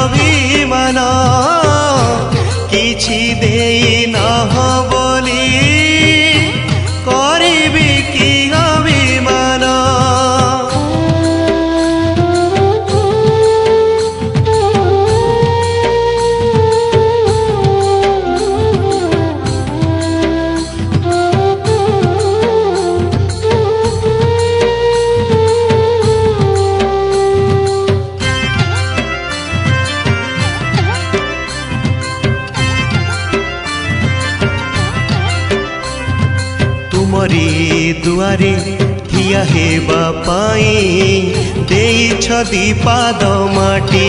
अभिमान किछि देई नह बोली करिबी कि अभिमान। तुमरी दुआरे ठिया हेबा पाई देइछ दी पाद माटी।